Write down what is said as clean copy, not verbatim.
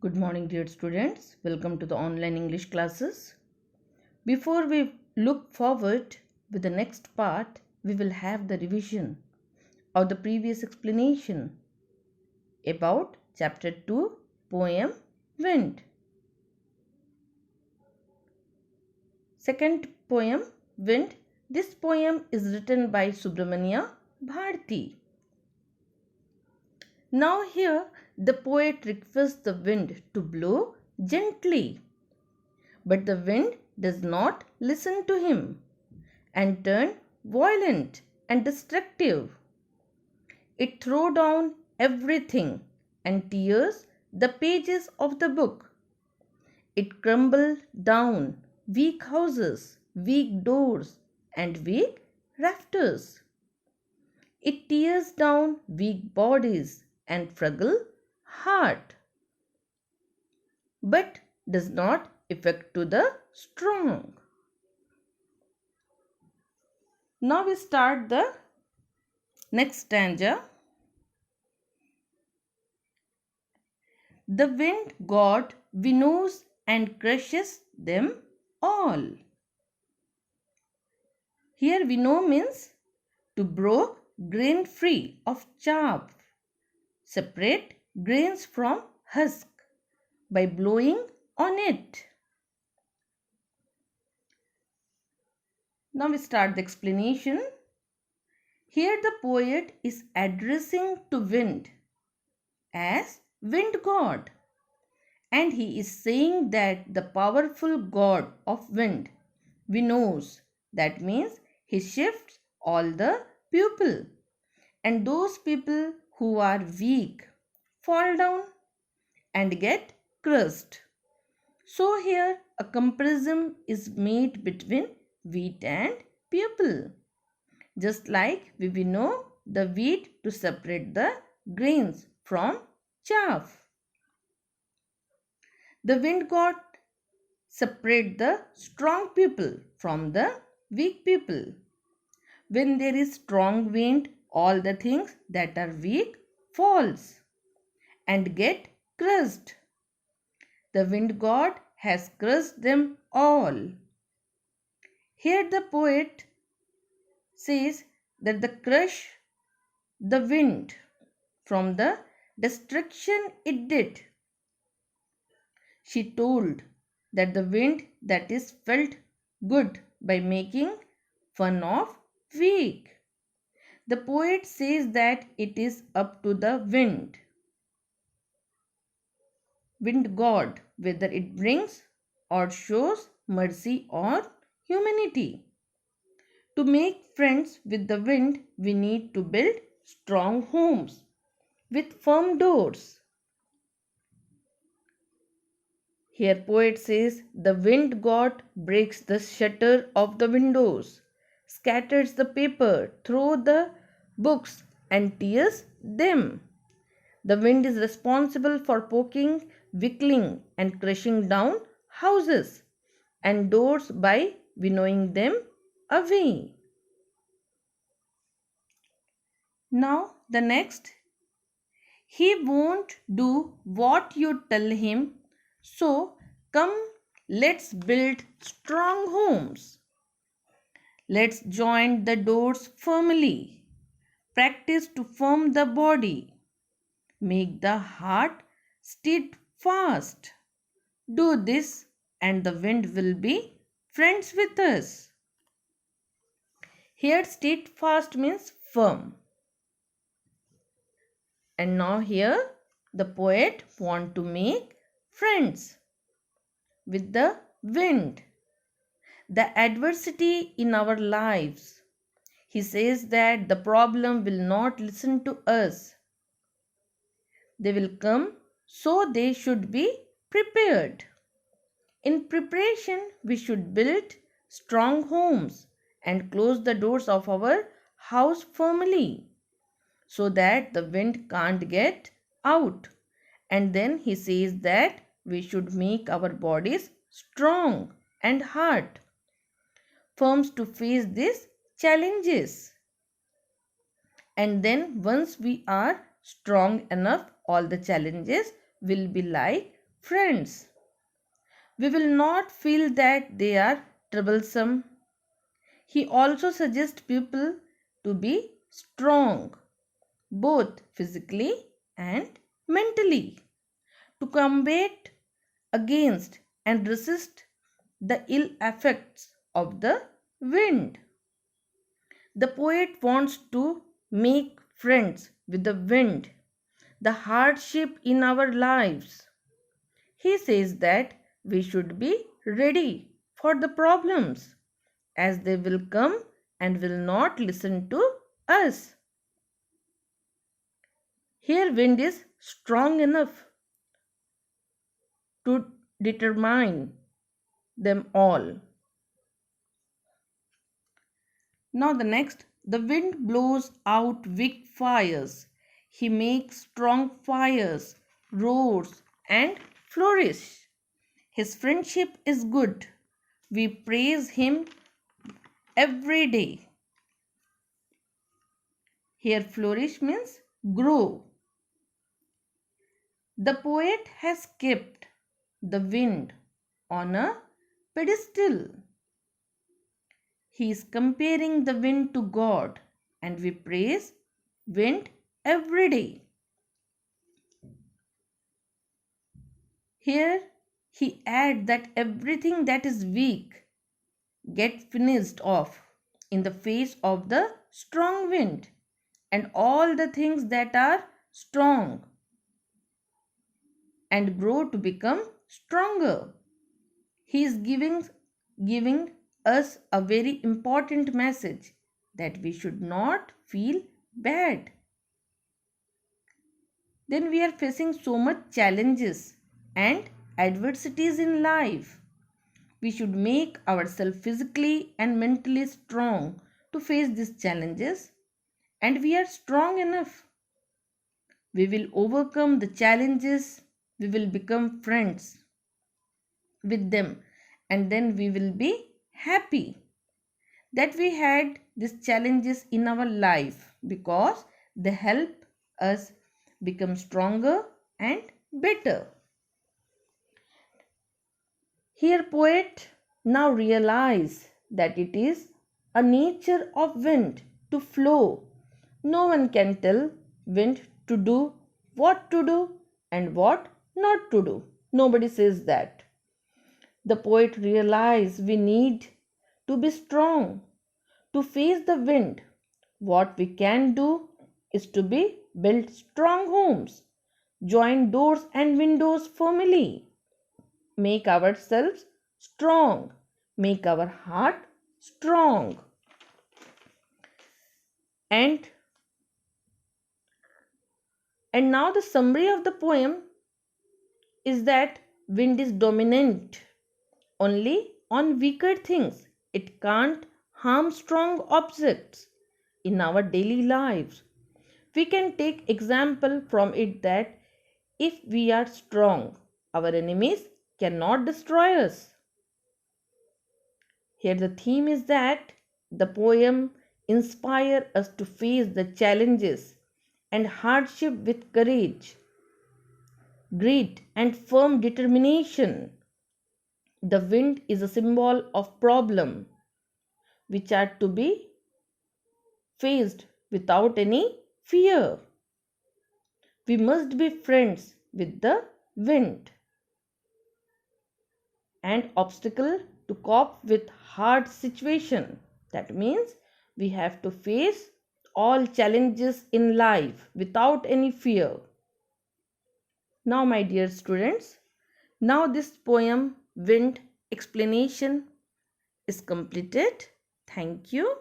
Good morning, dear students. Welcome to the online English classes. Before we look forward with the next part, we will have the revision of the previous explanation about chapter 2, poem Wind. Second poem, Wind. This poem is written by Subramania Bharti. Now here the poet requests the wind to blow gently. But the wind does not listen to him and turn violent and destructive. It throws down everything and tears the pages of the book. It crumbles down weak houses, weak doors, and weak rafters. It tears down weak bodies and fragile heart, but does not affect to the strong. Now we start the next stanza. The wind god winnows and crushes them all. Here winnow means to break grain free of chaff, separate grains from husk by blowing on it. Now we start the explanation. Here the poet is addressing to wind as wind god, and he is saying that the powerful god of wind winnows, that means he shifts all the people, and those people who are weak fall down and get crushed. So here a comparison is made between wheat and people. Just like we winnow the wheat to separate the grains from chaff. The wind god separate the strong people from the weak people. When there is strong wind, all the things that are weak falls and get crushed. The wind god has crushed them all. Here the poet says that the crush the wind from the destruction it did. She told that the wind that is felt good by making fun of weak. The poet says that it is up to the wind god, whether it brings or shows mercy or humanity. To make friends with the wind, we need to build strong homes with firm doors. Here poet says the wind god breaks the shutter of the windows, scatters the paper, throws the books and tears them. The wind is responsible for poking, wiggling and crushing down houses and doors by winnowing them away. Now the next. He won't do what you tell him, so come let's build strong homes. Let's join the doors firmly. Practice to firm the body. Make the heart steadfast. Do this and the wind will be friends with us. Here steadfast means firm. And now here the poet want to make friends with the wind. The adversity in our lives. He says that the problem will not listen to us. They will come, so they should be prepared. In preparation, we should build strong homes and close the doors of our house firmly so that the wind can't get out. And then he says that we should make our bodies strong and hard, firm to face these challenges. And then once we are strong enough, all the challenges will be like friends. We will not feel that they are troublesome. He also suggests people to be strong, both physically and mentally, to combat against and resist the ill effects of the wind. The poet wants to make friends with the wind, the hardship in our lives. He says that we should be ready for the problems as they will come and will not listen to us. Here, wind is strong enough to determine them all. Now, the next, the wind blows out weak fires. He makes strong fires, roars, and flourish. His friendship is good. We praise him every day. Here, flourish means grow. The poet has kept the wind on a pedestal. He is comparing the wind to God, and we praise wind every day. Here he adds that everything that is weak gets finished off in the face of the strong wind, and all the things that are strong and grow to become stronger. He is giving us a very important message that we should not feel bad. Then we are facing so much challenges and adversities in life. We should make ourselves physically and mentally strong to face these challenges, and we are strong enough. We will overcome the challenges, we will become friends with them, and then we will be happy that we had these challenges in our life because they help us become stronger and better. Here poet now realize that it is a nature of wind to flow. No one can tell wind to do and what not to do. Nobody says that. The poet realized we need to be strong to face the wind. What we can do is to be build strong homes, join doors and windows firmly, make ourselves strong, make our heart strong. And now the summary of the poem is that wind is dominant only on weaker things. It can't harm strong objects in our daily lives. We can take example from it that if we are strong, our enemies cannot destroy us. Here the theme is that the poem inspires us to face the challenges and hardship with courage, grit, and firm determination. The wind is a symbol of problem which are to be faced without any fear. We must be friends with the wind and obstacle to cope with hard situation. That means we have to face all challenges in life without any fear. Now my dear students, now this poem wind explanation is completed. Thank you.